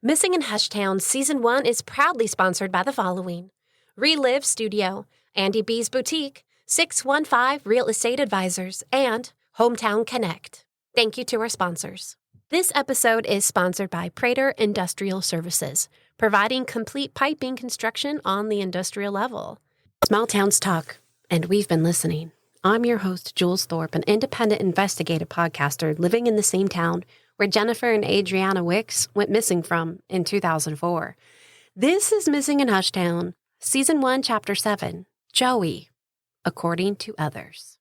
Missing in Hushtown Season 1 is proudly sponsored by the following: Relive Studio, Andy B's Boutique, 615 Real Estate Advisors, and Hometown Connect. Thank you to our sponsors. This episode is sponsored by Prater Industrial Services, providing complete piping construction on the industrial level. Small Towns Talk, and we've been listening. I'm your host, Jules Thorpe, an independent investigative podcaster living in the same town where Jennifer and Adriana Wicks went missing from in 2004. This is Missing in Hushtown, Season 1, Chapter 7, Joey, According to Others.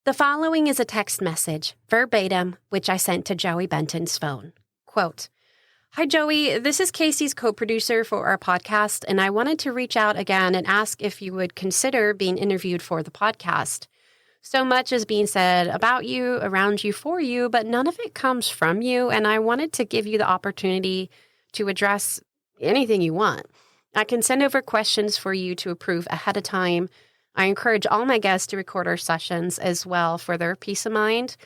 The following is a text message, verbatim, which I sent to Joey Benton's phone. Quote, "Hi, Joey. This is Casey's co-producer for our podcast, and I wanted to reach out again and ask if you would consider being interviewed for the podcast. So much is being said about you, around you, for you, but none of it comes from you, and I wanted to give you the opportunity to address anything you want. I can send over questions for you to approve ahead of time. I encourage all my guests to record our sessions as well for their peace of mind.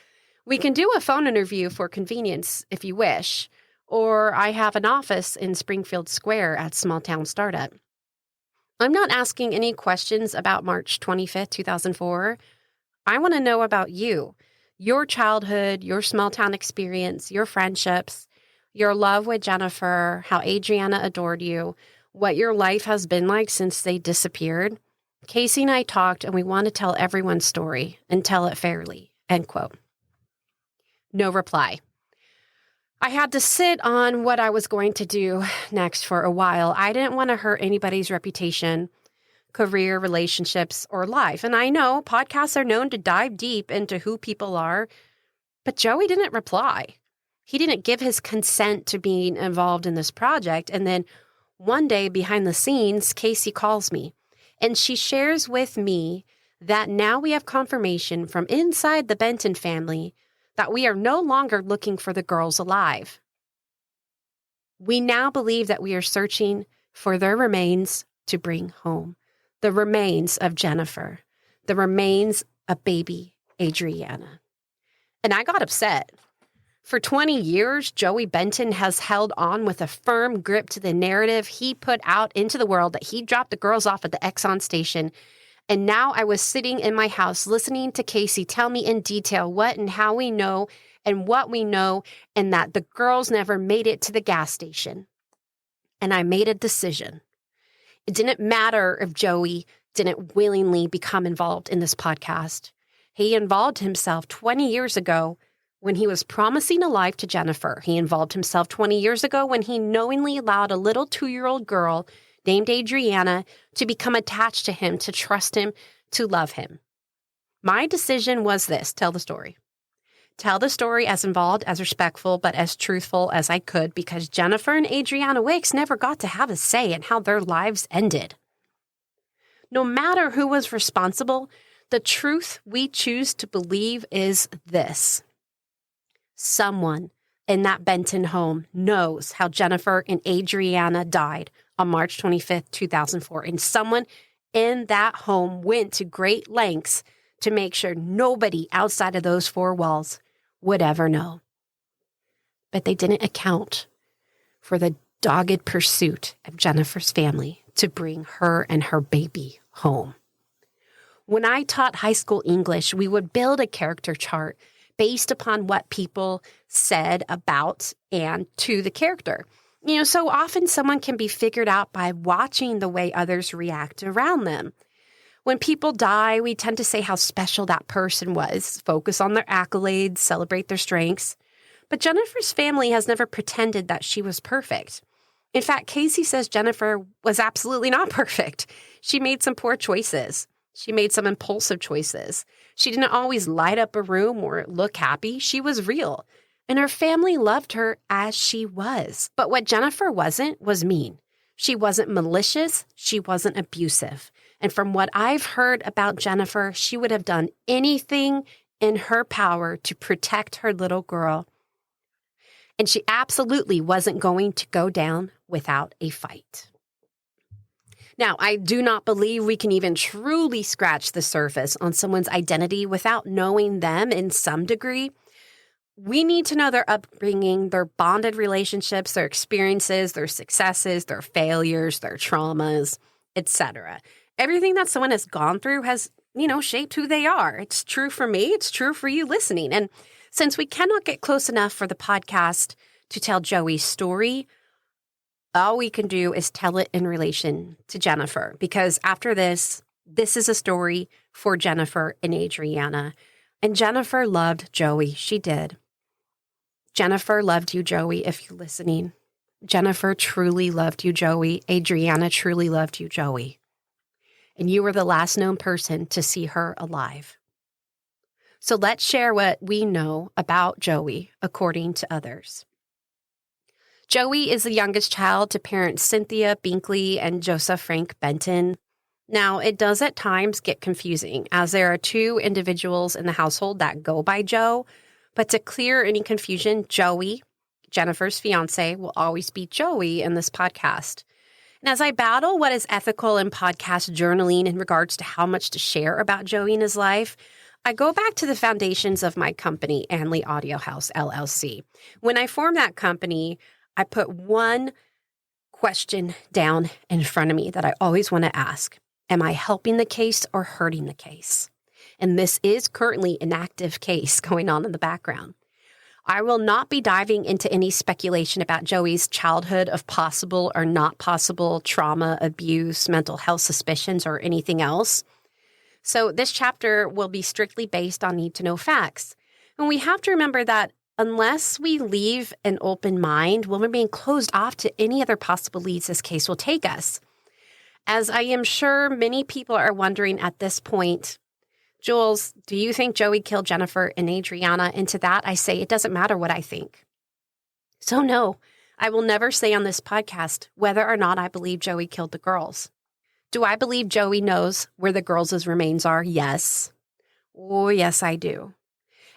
We can do a phone interview for convenience if you wish, or I have an office in Springfield Square at Small Town Startup. I'm not asking any questions about March 25th, 2004. I want to know about you, your childhood, your small town experience, your friendships, your love with Jennifer, how Adriana adored you, what your life has been like since they disappeared. Casey and I talked, and we want to tell everyone's story and tell it fairly." End quote. No reply. I had to sit on what I was going to do next for a while. I didn't want to hurt anybody's reputation, career, relationships, or life. And I know podcasts are known to dive deep into who people are, but Joey didn't reply. He didn't give his consent to being involved in this project. And then one day behind the scenes, Casey calls me. And she shares with me that now we have confirmation from inside the Benton family that we are no longer looking for the girls alive. We now believe that we are searching for their remains to bring home. The remains of Jennifer. The remains of baby Adriana. And I got upset. For 20 years, Joey Benton has held on with a firm grip to the narrative he put out into the world that he dropped the girls off at the Exxon station. And now I was sitting in my house listening to Casey tell me in detail what and how we know and what we know, and that the girls never made it to the gas station. And I made a decision. It didn't matter if Joey didn't willingly become involved in this podcast. He involved himself 20 years ago when he was promising a life to Jennifer. He involved himself 20 years ago when he knowingly allowed a little 2-year-old girl named Adriana to become attached to him, to trust him, to love him. My decision was this: tell the story. Tell the story as involved, as respectful, but as truthful as I could, because Jennifer and Adriana Wicks never got to have a say in how their lives ended. No matter who was responsible, the truth we choose to believe is this: someone in that Benton home knows how Jennifer and Adriana died on March 25th, 2004. And someone in that home went to great lengths to make sure nobody outside of those four walls would ever know. But they didn't account for the dogged pursuit of Jennifer's family to bring her and her baby home. When I taught high school English, we would build a character chart based upon what people said about and to the character. So often someone can be figured out by watching the way others react around them. When people die, we tend to say how special that person was, focus on their accolades, celebrate their strengths. But Jennifer's family has never pretended that she was perfect. In fact, Casey says Jennifer was absolutely not perfect. She made some poor choices. She made some impulsive choices. She didn't always light up a room or look happy. She was real. And her family loved her as she was. But what Jennifer wasn't was mean. She wasn't malicious. She wasn't abusive. And from what I've heard about Jennifer, she would have done anything in her power to protect her little girl. And she absolutely wasn't going to go down without a fight. Now, I do not believe we can even truly scratch the surface on someone's identity without knowing them in some degree. We need to know their upbringing, their bonded relationships, their experiences, their successes, their failures, their traumas, etc. Everything that someone has gone through has, shaped who they are. It's true for me. It's true for you listening. And since we cannot get close enough for the podcast to tell Joey's story, all we can do is tell it in relation to Jennifer, because after this is a story for Jennifer and Adriana. And Jennifer loved Joey. She did. Jennifer loved you, Joey, if you're listening. Jennifer truly loved you, Joey. Adriana truly loved you, Joey. And you were the last known person to see her alive. So let's share what we know about Joey according to others. Joey is the youngest child to parents Cynthia Binkley and Joseph Frank Benton. Now, it does at times get confusing, as there are two individuals in the household that go by Joe. But to clear any confusion, Joey, Jennifer's fiance, will always be Joey in this podcast. And as I battle what is ethical in podcast journaling in regards to how much to share about Joey and his life, I go back to the foundations of my company, Anley Audio House, LLC. When I formed that company, I put one question down in front of me that I always want to ask. Am I helping the case or hurting the case? And this is currently an active case going on in the background. I will not be diving into any speculation about Joey's childhood of possible or not possible trauma, abuse, mental health suspicions, or anything else. So this chapter will be strictly based on need-to-know facts. And we have to remember that unless we leave an open mind, we'll remain closed off to any other possible leads this case will take us. As I am sure many people are wondering at this point, Jules, do you think Joey killed Jennifer and Adriana? And to that, I say it doesn't matter what I think. So no, I will never say on this podcast whether or not I believe Joey killed the girls. Do I believe Joey knows where the girls' remains are? Yes. Oh, yes, I do.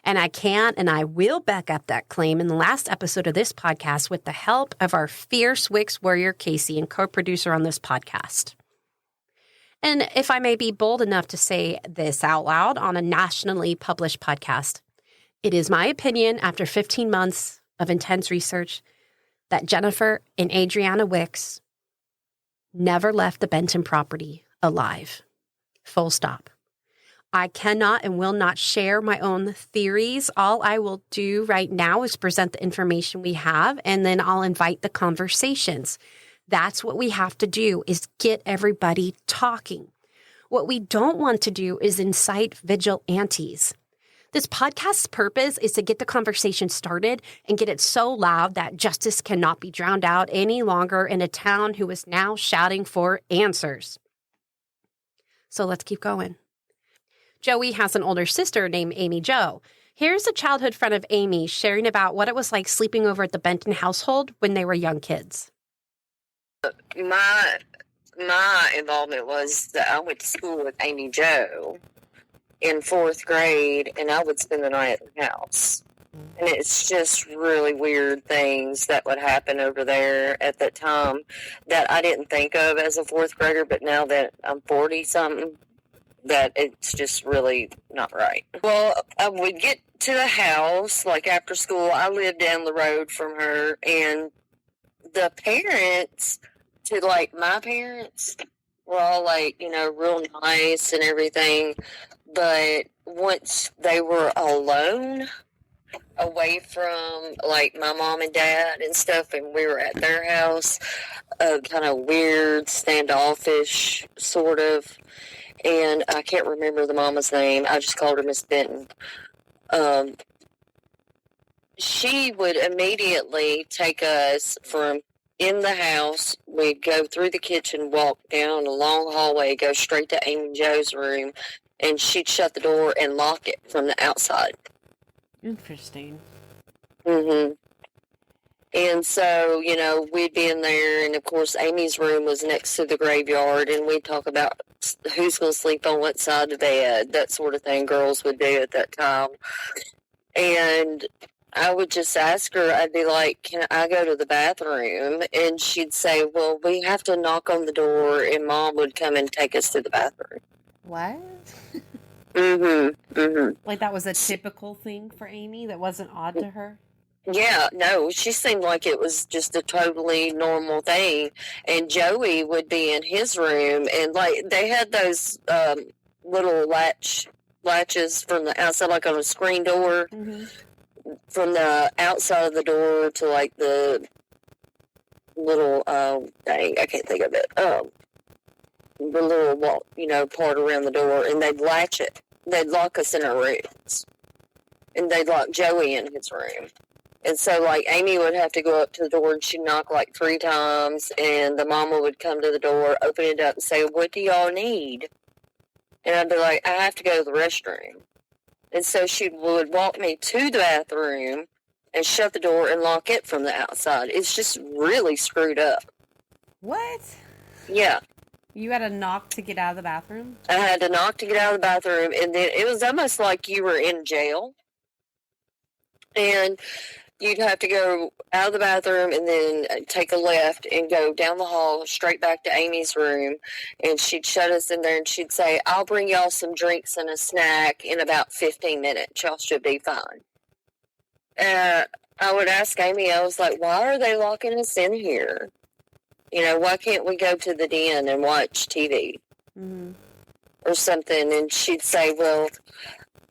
And I can and I will back up that claim in the last episode of this podcast with the help of our fierce Wix warrior, Casey, and co-producer on this podcast. And if I may be bold enough to say this out loud on a nationally published podcast, it is my opinion after 15 months of intense research that Jennifer and Adriana Wicks never left the Benton property alive. Full stop. I cannot and will not share my own theories. All I will do right now is present the information we have, and then I'll invite the conversations. That's what we have to do, is get everybody talking. What we don't want to do is incite vigilantes. This podcast's purpose is to get the conversation started and get it so loud that justice cannot be drowned out any longer in a town who is now shouting for answers. So let's keep going. Joey has an older sister named Amy Jo. Here's a childhood friend of Amy sharing about what it was like sleeping over at the Benton household when they were young kids. My involvement was that I went to school with Amy Jo in 4th grade, and I would spend the night at her house. And it's just really weird things that would happen over there at that time that I didn't think of as a 4th grader, but now that I'm 40-something, that it's just really not right. Well, I would get to the house, like after school. I lived down the road from her, and the parents to, like, my parents were all, like, real nice and everything. But once they were alone, away from, like, my mom and dad and stuff, and we were at their house, kind of weird, standoffish, sort of. And I can't remember the mama's name. I just called her Miss Benton. She would immediately take us from in the house. We'd go through the kitchen, walk down a long hallway, go straight to Amy Jo's room, and she'd shut the door and lock it from the outside. Interesting. Mm-hmm. And so, we'd be in there, and of course, Amy's room was next to the graveyard, and we'd talk about who's going to sleep on what side of the bed, that sort of thing girls would do at that time. And I would just ask her, I'd be like, can I go to the bathroom? And she'd say, well, we have to knock on the door, and Mom would come and take us to the bathroom. What? Mm-hmm. Mm-hmm. Like that was a typical thing for Amy? That wasn't odd to her? Yeah, no, she seemed like it was just a totally normal thing. And Joey would be in his room, and like they had those little latches from the outside, like on a screen door, from the outside of the door to like the little dang, I can't think of it. The little wall, part around the door, and they'd latch it. They'd lock us in our rooms, and they'd lock Joey in his room. And so, like, Amy would have to go up to the door, and she'd knock, like, 3 times, and the mama would come to the door, open it up, and say, what do y'all need? And I'd be like, I have to go to the restroom. And so she would walk me to the bathroom and shut the door and lock it from the outside. It's just really screwed up. What? Yeah. You had to knock to get out of the bathroom? I had to knock to get out of the bathroom, and then it was almost like you were in jail. And you'd have to go out of the bathroom and then take a left and go down the hall straight back to Amy's room. And she'd shut us in there, and she'd say, I'll bring y'all some drinks and a snack in about 15 minutes. Y'all should be fine. I would ask Amy, I was like, why are they locking us in here? Why can't we go to the den and watch TV or something? And she'd say, well,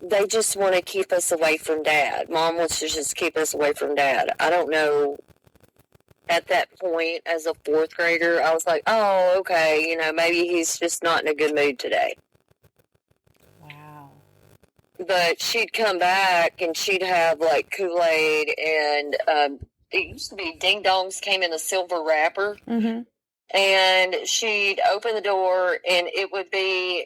they just want to keep us away from Dad. Mom wants to just keep us away from Dad. I don't know. At that point, as a 4th grader, I was like, oh, okay, maybe he's just not in a good mood today. Wow. But she'd come back, and she'd have, like, Kool-Aid, and it used to be Ding Dongs came in a silver wrapper. And she'd open the door, and it would be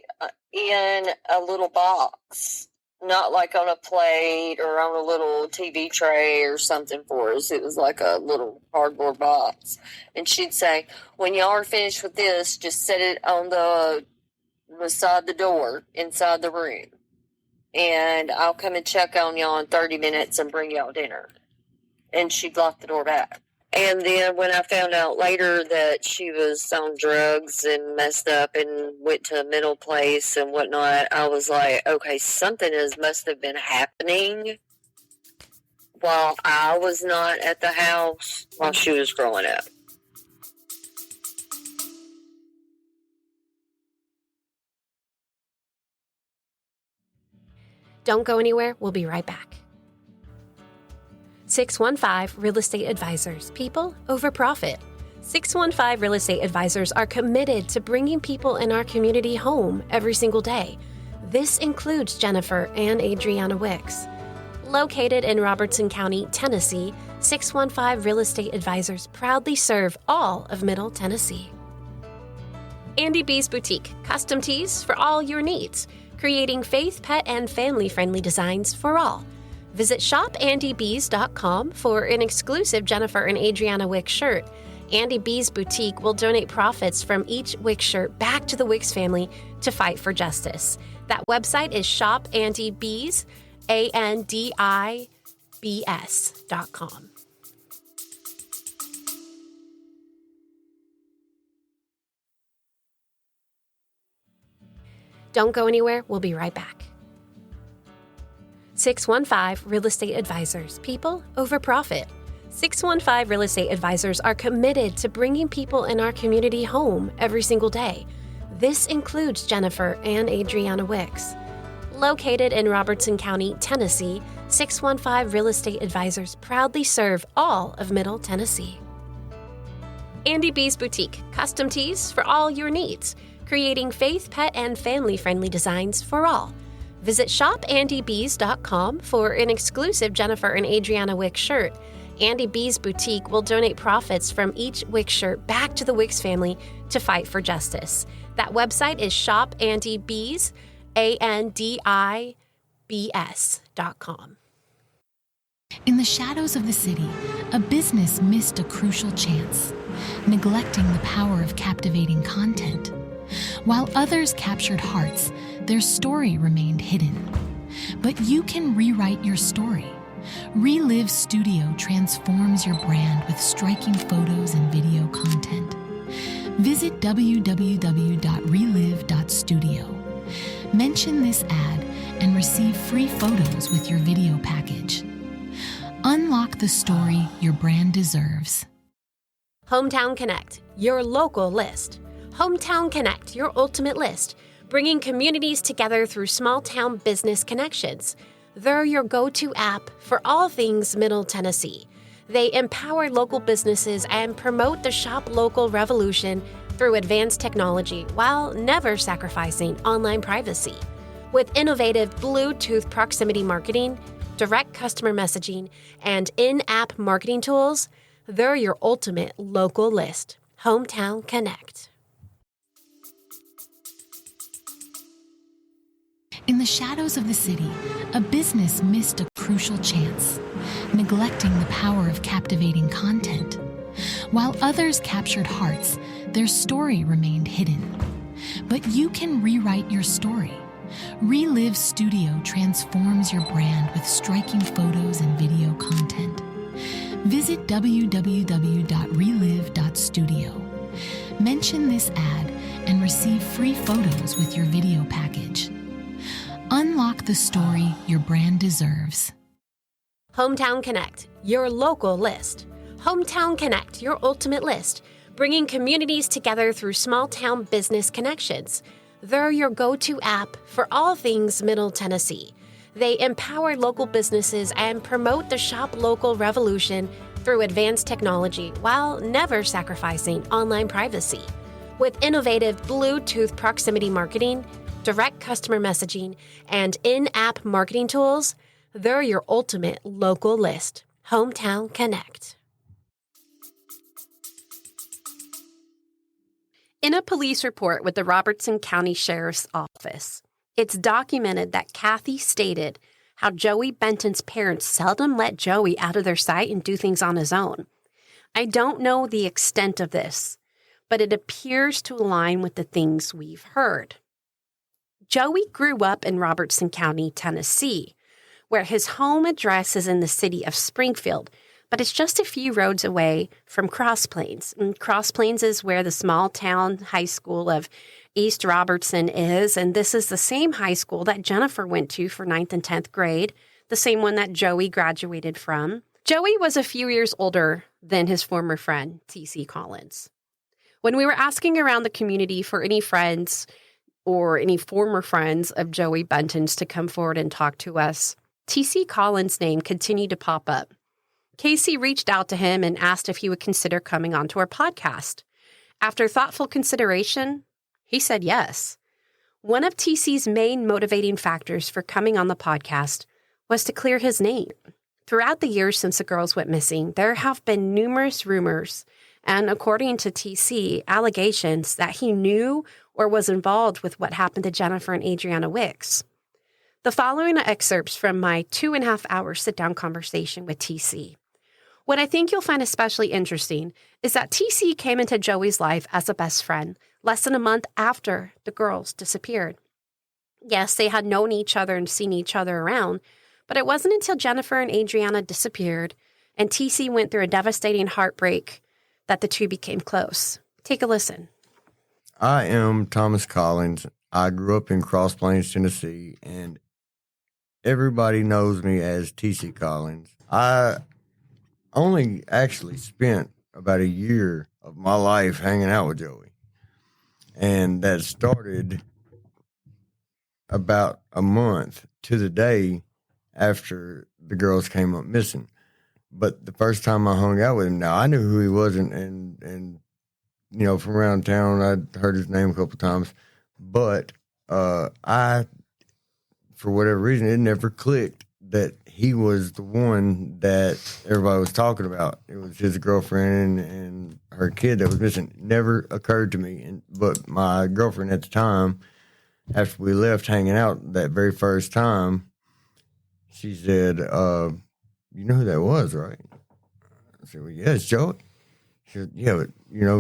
in a little box. Not like on a plate or on a little TV tray or something for us. It was like a little cardboard box. And she'd say, when y'all are finished with this, just set it on beside the door inside the room. And I'll come and check on y'all in 30 minutes and bring y'all dinner. And she'd lock the door back. And then when I found out later that she was on drugs and messed up and went to a mental place and whatnot, I was like, okay, something must have been happening while I was not at the house while she was growing up. Don't go anywhere. We'll be right back. 615 Real Estate Advisors. People over profit. 615 Real Estate Advisors are committed to bringing people in our community home every single day. This includes Jennifer and Adriana Wicks. Located in Robertson County, Tennessee, 615 Real Estate Advisors proudly serve all of Middle Tennessee. Andy B's Boutique. Custom tees for all your needs. Creating faith, pet, and family-friendly designs for all. Visit shopandyb's.com for an exclusive Jennifer and Adriana Wicks shirt. Andy B's Boutique will donate profits from each Wicks shirt back to the Wicks family to fight for justice. That website is shopandyb's, ANDIBS.com. Don't go anywhere. We'll be right back. 615 Real Estate Advisors. People over profit. 615 Real Estate Advisors are committed to bringing people in our community home every single day. This includes Jennifer and Adriana Wicks. Located in Robertson County, Tennessee, 615 Real Estate Advisors proudly serve all of Middle Tennessee. Andy B's Boutique. Custom tees for all your needs. Creating faith, pet, and family-friendly designs for all. Visit shopandyb's.com for an exclusive Jennifer and Adriana Wicks shirt. Andy B's boutique will donate profits from each Wix shirt back to the Wix family to fight for justice. That website is shopandybs, ANDIBS.com. In the shadows of the city, a business missed a crucial chance, neglecting the power of captivating content. While others captured hearts, their story remained hidden. But you can rewrite your story. Relive Studio transforms your brand with striking photos and video content. Visit www.relive.studio. Mention this ad and receive free photos with your video package. Unlock the story your brand deserves. Hometown Connect, your local list. Hometown Connect, your ultimate list, bringing communities together through small-town business connections. They're your go-to app for all things Middle Tennessee. They empower local businesses and promote the shop local revolution through advanced technology while never sacrificing online privacy. With innovative Bluetooth proximity marketing, direct customer messaging, and in-app marketing tools, they're your ultimate local list. Hometown Connect. In the shadows of the city, a business missed a crucial chance, neglecting the power of captivating content. While others captured hearts, their story remained hidden. But you can rewrite your story. Relive Studio transforms your brand with striking photos and video content. Visit www.relive.studio. Mention this ad and receive free photos with your video package. Unlock the story your brand deserves. Hometown Connect, your local list. Hometown Connect, your ultimate list, bringing communities together through small-town business connections. They're your go-to app for all things Middle Tennessee. They empower local businesses and promote the shop local revolution through advanced technology while never sacrificing online privacy. With innovative Bluetooth proximity marketing, direct customer messaging, and in-app marketing tools, they're your ultimate local list. Hometown Connect. In a police report with the Robertson County Sheriff's Office, it's documented that Kathy stated how Joey Benton's parents seldom let Joey out of their sight and do things on his own. I don't know the extent of this, but it appears to align with the things we've heard. Joey grew up in Robertson County, Tennessee, where his home address is in the city of Springfield, but it's just a few roads away from Cross Plains. And Cross Plains is where the small-town high school of East Robertson is, and this is the same high school that Jennifer went to for 9th and 10th grade, the same one that Joey graduated from. Joey was a few years older than his former friend, T.C. Collins. When we were asking around the community for any friends or any former friends of Joey Benton's to come forward and talk to us, T.C. Collins' name continued to pop up. Casey reached out to him and asked if he would consider coming onto our podcast. After thoughtful consideration, he said yes. One of TC's main motivating factors for coming on the podcast was to clear his name. Throughout the years since the girls went missing, there have been numerous rumors and, according to TC, allegations that he knew or was involved with what happened to Jennifer and Adriana Wicks. The following are excerpts from my 2.5-hour sit-down conversation with TC. What I think you'll find especially interesting is that TC came into Joey's life as a best friend less than a month after the girls disappeared. Yes, they had known each other and seen each other around, but it wasn't until Jennifer and Adriana disappeared and TC went through a devastating heartbreak that the two became close. Take a listen. I am Thomas Collins. I grew up in Cross Plains, Tennessee, and everybody knows me as TC Collins. I only actually spent about a year of my life hanging out with Joey. And that started about a month to the day after the girls came up missing. But the first time I hung out with him, now I knew who he was, and you know, from around town, I'd heard his name a couple of times. But I, for whatever reason, it never clicked that he was the one that everybody was talking about. It was his girlfriend and her kid that was missing. It never occurred to me. But my girlfriend at the time, after we left hanging out that very first time, she said, you know who that was, right? I said, well, yeah, it's Joey. She said, yeah, but,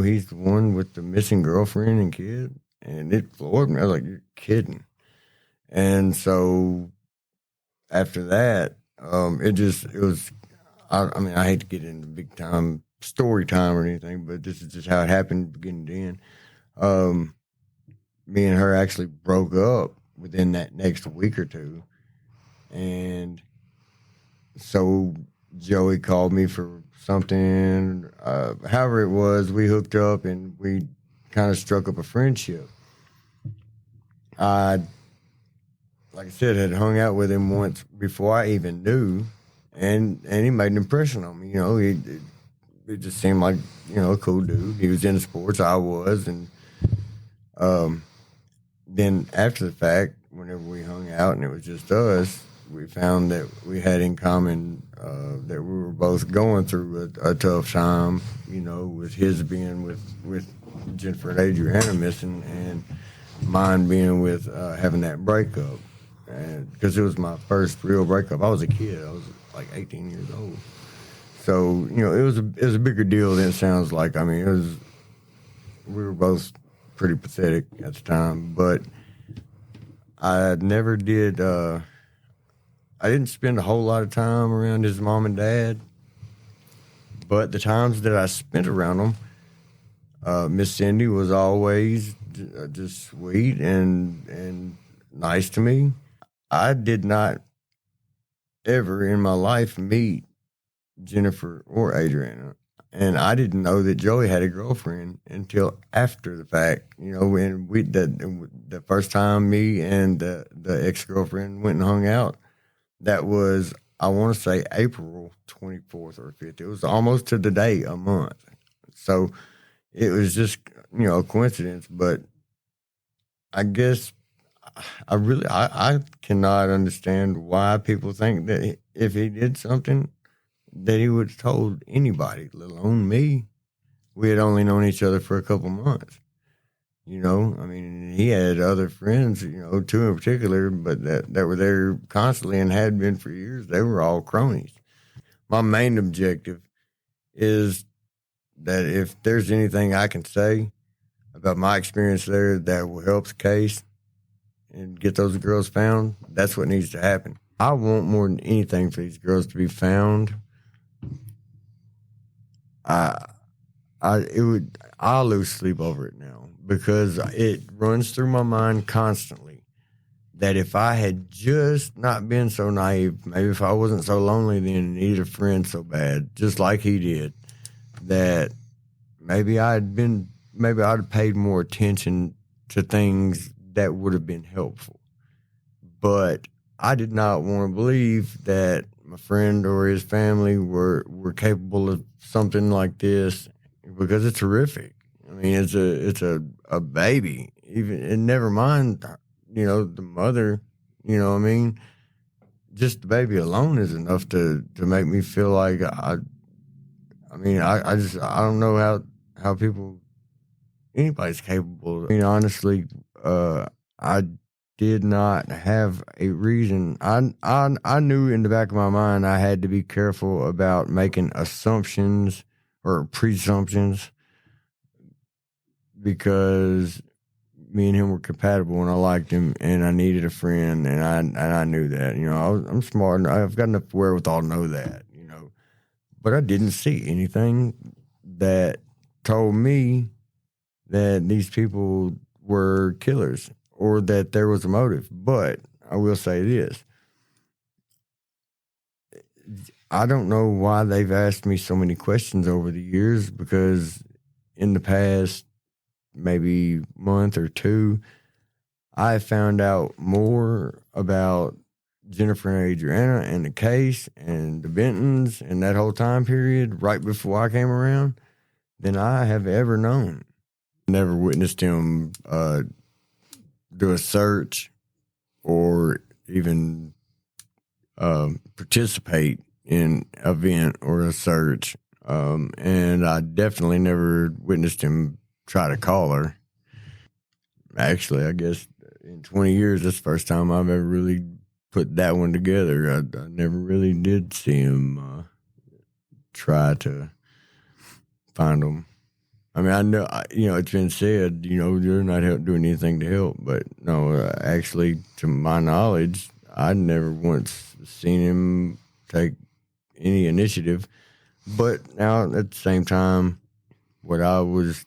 he's the one with the missing girlfriend and kid. And it floored me. I was like, you're kidding. And so after that, it was, I mean, I hate to get into big time story time or anything, but this is just how it happened beginning to end. Me and her actually broke up within that next week or two. And so Joey called me for something, however it was, we hooked up and we kind of struck up a friendship. I, like I said, had hung out with him once before I even knew, and he made an impression on me. It just seemed like, a cool dude. He was into sports, I was, and then after the fact, whenever we hung out and it was just us, we found that we had in common that we were both going through a tough time, with his being with Jennifer and Adriana missing, and mine being with having that breakup. And because it was my first real breakup. I was a kid. I was like 18 years old. So, it was a bigger deal than it sounds like. I mean, we were both pretty pathetic at the time, but I never did, I didn't spend a whole lot of time around his mom and dad, but the times that I spent around them, Miss Cindy was always just sweet and nice to me. I did not ever in my life meet Jennifer or Adriana, and I didn't know that Joey had a girlfriend until after the fact. When the first time me and the ex-girlfriend went and hung out, that was, I want to say, April 24th or 5th. It was almost to the day a month. So it was just, a coincidence, but I guess I cannot understand why people think that if he did something that he would have told anybody, let alone me. We had only known each other for a couple months. I mean, he had other friends, two in particular, but that were there constantly and had been for years. They were all cronies. My main objective is that if there's anything I can say about my experience there that will help the case and get those girls found, that's what needs to happen. I want more than anything for these girls to be found. I'll lose sleep over it now because it runs through my mind constantly that if I had just not been so naive, maybe if I wasn't so lonely then and needed a friend so bad, just like he did, that maybe I'd have paid more attention to things that would have been helpful. But I did not want to believe that my friend or his family were capable of something like this, because it's horrific. I mean, it's a baby. Even, and never mind, the mother. I mean, just the baby alone is enough to make me feel like I don't know how anybody's capable. I mean, honestly, I did not have a reason. I knew in the back of my mind I had to be careful about making assumptions or presumptions, because me and him were compatible and I liked him and I needed a friend, and I knew that. I'm smart and I've got enough wherewithal to know that. But I didn't see anything that told me that these people were killers or that there was a motive. But I will say this. I don't know why they've asked me so many questions over the years, because in the past maybe month or two, I found out more about Jennifer and Adriana and the case and the Bentons and that whole time period right before I came around than I have ever known. Never witnessed him do a search or even participate in an event or a search. And I definitely never witnessed him try to call her. Actually, I guess in 20 years, that's the first time I've ever really put that one together. I never really did see him try to find them. I mean, I know, it's been said, you're not doing anything to help. But no, actually, to my knowledge, I'd never once seen him take any initiative. But now, at the same time, what I was,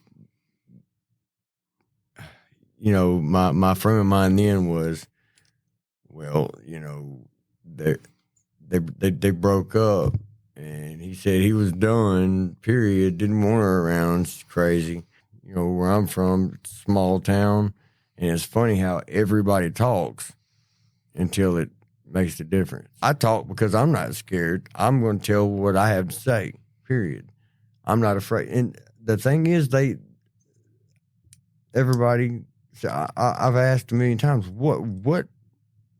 my frame of mind then was, well, they broke up, and he said he was done, period, didn't want her around. It's crazy. Where I'm from, small town, and it's funny how everybody talks until it makes a difference. I talk because I'm not scared. I'm going to tell what I have to say, period. I'm not afraid. And the thing is, everybody, I've asked a million times, what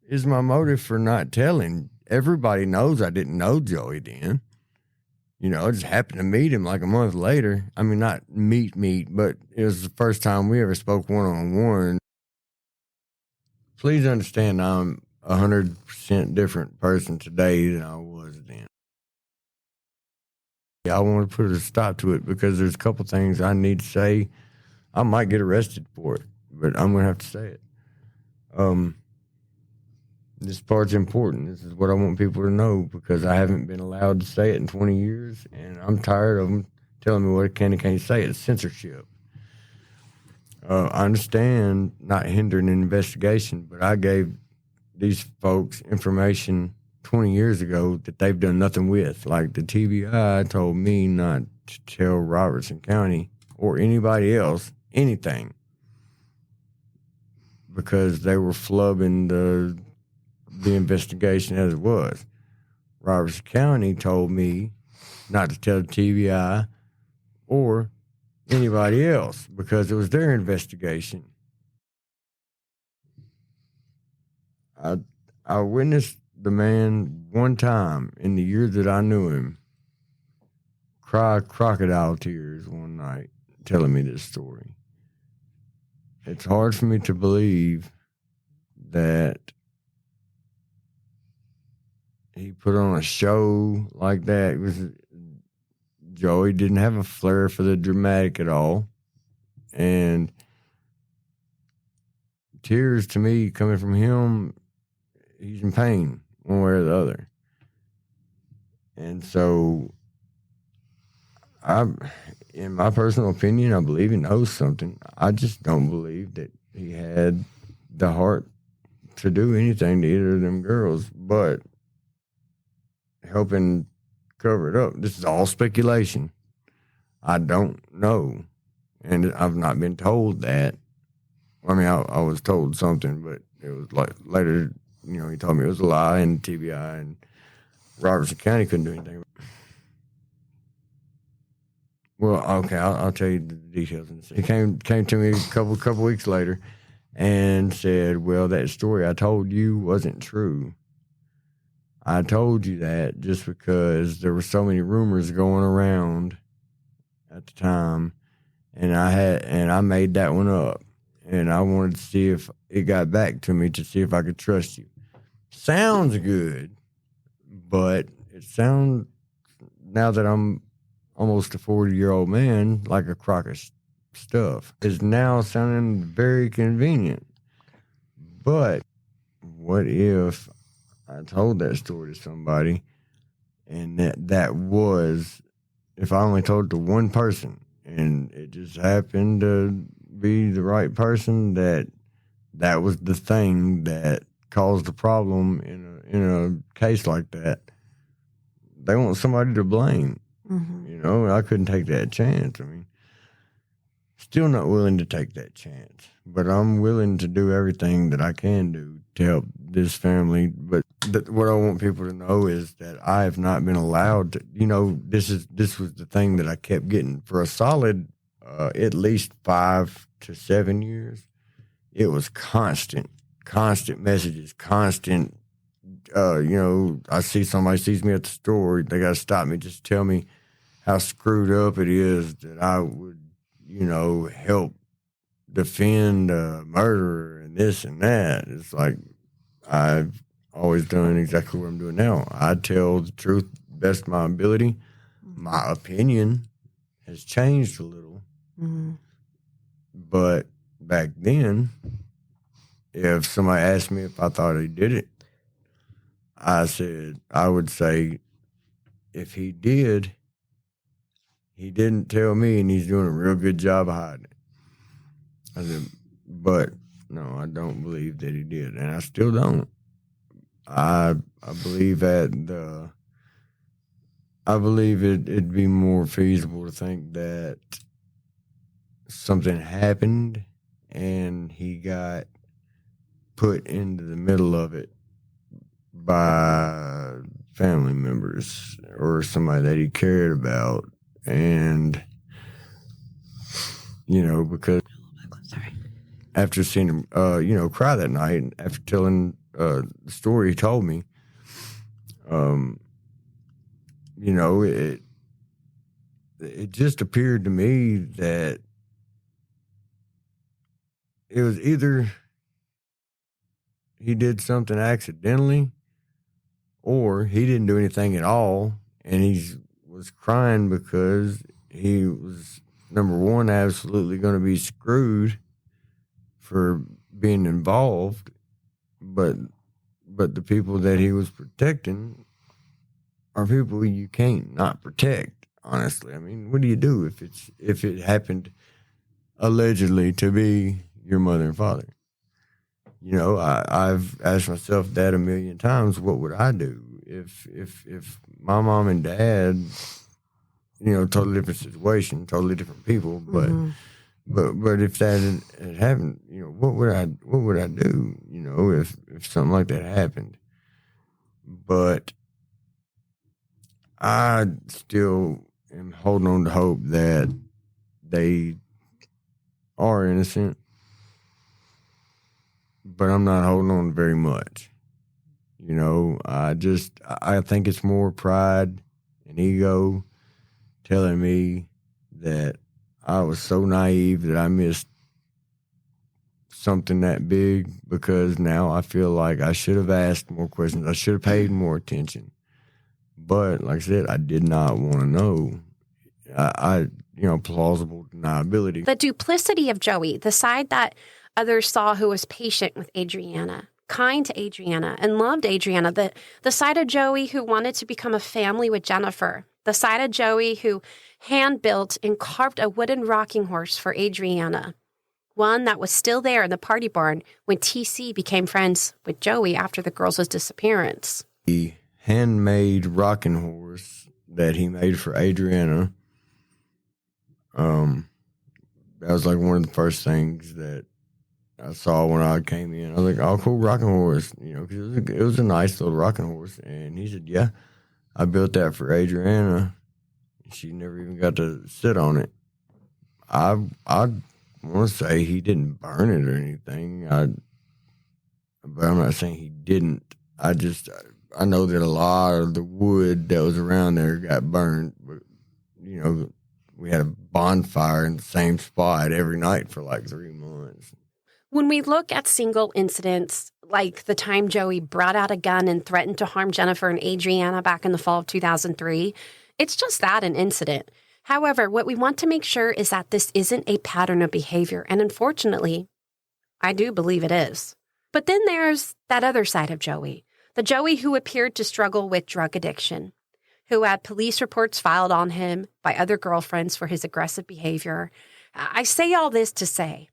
is my motive for not telling? Everybody knows I didn't know Joey then. I just happened to meet him like a month later. I mean, not meet, but it was the first time we ever spoke one-on-one. Please understand, I'm 100% different person today than I was then. I want to put a stop to it because there's a couple things I need to say. I might get arrested for it, but I'm going to have to say it. This part's important. This is what I want people to know because I haven't been allowed to say it in 20 years, and I'm tired of them telling me what I can and can't say. It's censorship. I understand not hindering an investigation, but I gave these folks information 20 years ago that they've done nothing with. Like the TBI told me not to tell Robertson County or anybody else anything because they were flubbing the investigation as it was. Robertson County told me not to tell the TBI or anybody else because it was their investigation. I witnessed the man one time in the year that I knew him cry crocodile tears one night telling me this story. It's hard for me to believe that he put on a show like that. Joey didn't have a flair for the dramatic at all. And tears to me coming from him, he's in pain one way or the other. And so in my personal opinion, I believe he knows something. I just don't believe that he had the heart to do anything to either of them girls, but helping cover it up. This is all speculation. I don't know. And I've not been told that. I mean, I was told something, but it was like later, he told me it was a lie and TBI and Robertson County couldn't do anything. Well, okay, I'll tell you the details. He came to me a couple weeks later and said, well, that story I told you wasn't true. I told you that just because there were so many rumors going around at the time, and I made that one up, and I wanted to see if it got back to me to see if I could trust you. Sounds good, but it sounds, now that I'm almost a 40-year-old man, like a crock of stuff, is now sounding very convenient. But what if I told that story to somebody, and that was, if I only told it to one person, and it just happened to be the right person, that was the thing that caused the problem in a case like that. They want somebody to blame. Mm-hmm. I couldn't take that chance. I mean, still not willing to take that chance, but I'm willing to do everything that I can do to help this family. But what I want people to know is that I have not been allowed to, this was the thing that I kept getting for a solid, at least 5 to 7 years. It was constant messages, constant I see somebody sees me at the store, they got to stop me, just tell me how screwed up it is that I would, help defend a murderer and this and that. It's like I've always done exactly what I'm doing now. I tell the truth best of my ability. My opinion has changed a little. Mm-hmm. But back then, if somebody asked me if I thought he did it, I would say, if he did, he didn't tell me and he's doing a real good job of hiding it. I said, but no, I don't believe that he did. And I still don't. I believe it'd be more feasible to think that something happened and he got put into the middle of it by family members or somebody that he cared about. And, because after seeing him, cry that night, and after telling the story he told me, it just appeared to me that it was either he did something accidentally or he didn't do anything at all, and he was crying because he was, number one, absolutely going to be screwed for being involved, but the people that he was protecting are people you can't not protect, honestly. I mean, what do you do if it happened allegedly to be your mother and father? I've asked myself that a million times. What would I do if my mom and dad, totally different situation, totally different people, but if that had happened, what would I do? If something like that happened. But I still am holding on to hope that they are innocent, but I'm not holding on very much. I think it's more pride and ego telling me that I was so naive that I missed something that big, because now I feel like I should have asked more questions. I should have paid more attention. But like I said, I did not want to know. Plausible deniability. The duplicity of Joey, the side that others saw who was patient with Adriana, kind to Adriana, and loved Adriana, the side of Joey who wanted to become a family with Jennifer, the side of Joey who hand-built and carved a wooden rocking horse for Adriana, one that was still there in the party barn when TC became friends with Joey after the girls' disappearance. The handmade rocking horse that he made for Adriana, that was like one of the first things that I saw when I came in. I was like, oh, cool rocking horse, because it was a nice little rocking horse. And he said, yeah, I built that for Adriana. She never even got to sit on it. I want to say he didn't burn it or anything. But I'm not saying he didn't. I know that a lot of the wood that was around there got burned. But, we had a bonfire in the same spot every night for like 3 months. When we look at single incidents, like the time Joey brought out a gun and threatened to harm Jennifer and Adriana back in the fall of 2003, it's just that, an incident. However, what we want to make sure is that this isn't a pattern of behavior, and unfortunately, I do believe it is. But then there's that other side of Joey, the Joey who appeared to struggle with drug addiction, who had police reports filed on him by other girlfriends for his aggressive behavior. I say all this to say,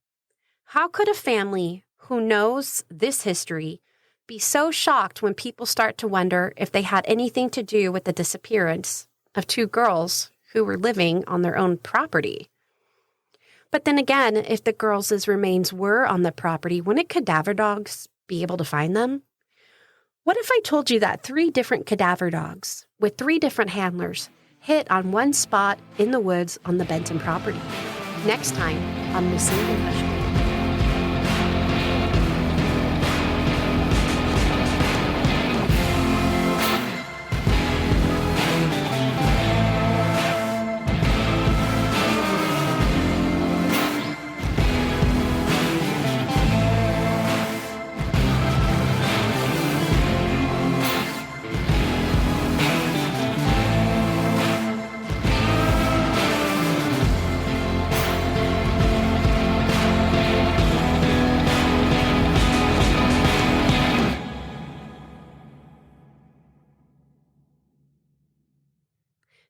how could a family who knows this history be so shocked when people start to wonder if they had anything to do with the disappearance of 2 girls who were living on their own property? But then again, if the girls' remains were on the property, wouldn't cadaver dogs be able to find them? What if I told you that 3 different cadaver dogs with 3 different handlers hit on one spot in the woods on the Benton property? Next time on Missing Confession.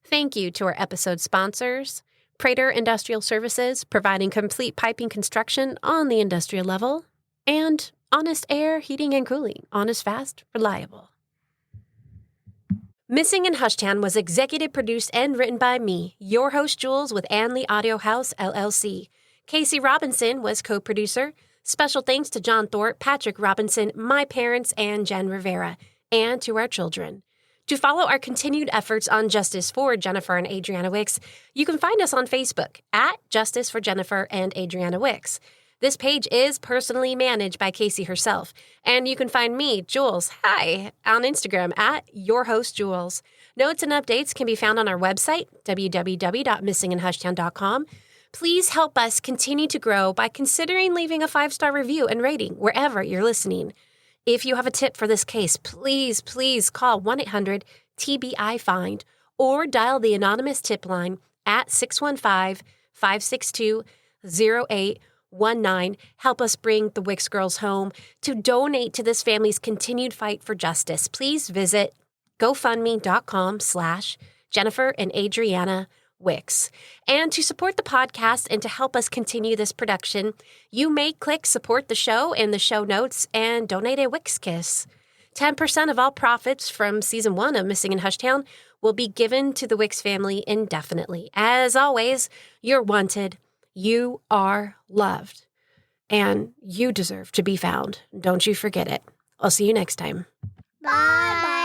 Thank you to our episode sponsors, Prater Industrial Services, providing complete piping construction on the industrial level, and Honest Air Heating and Cooling, honest, fast, reliable. Missing in Hushtown was executive produced and written by me, your host Jules with Anley Audio House, LLC. Casey Robinson was co-producer. Special thanks to John Thorpe, Patrick Robinson, my parents, and Jen Rivera, and to our children. To follow our continued efforts on justice for Jennifer and Adriana Wicks, you can find us on Facebook at Justice for Jennifer and Adriana Wicks. This page is personally managed by Casey herself, and you can find me, Jules, on Instagram at YourHostJules. Notes and updates can be found on our website, www.missinginhushtown.com. Please help us continue to grow by considering leaving a 5-star review and rating wherever you're listening. If you have a tip for this case, please call 1-800-TBI-FIND or dial the anonymous tip line at 615-562-0819. Help us bring the Wicks girls home. To donate to this family's continued fight for justice, please visit GoFundMe.com/Jennifer and Adriana Wicks. And to support the podcast and to help us continue this production, you may click support the show in the show notes and donate a Wicks kiss. 10% of all profits from season 1 of Missing in Hushtown will be given to the Wicks family indefinitely. As always, you're wanted, you are loved, and you deserve to be found. Don't you forget it. I'll see you next time. Bye.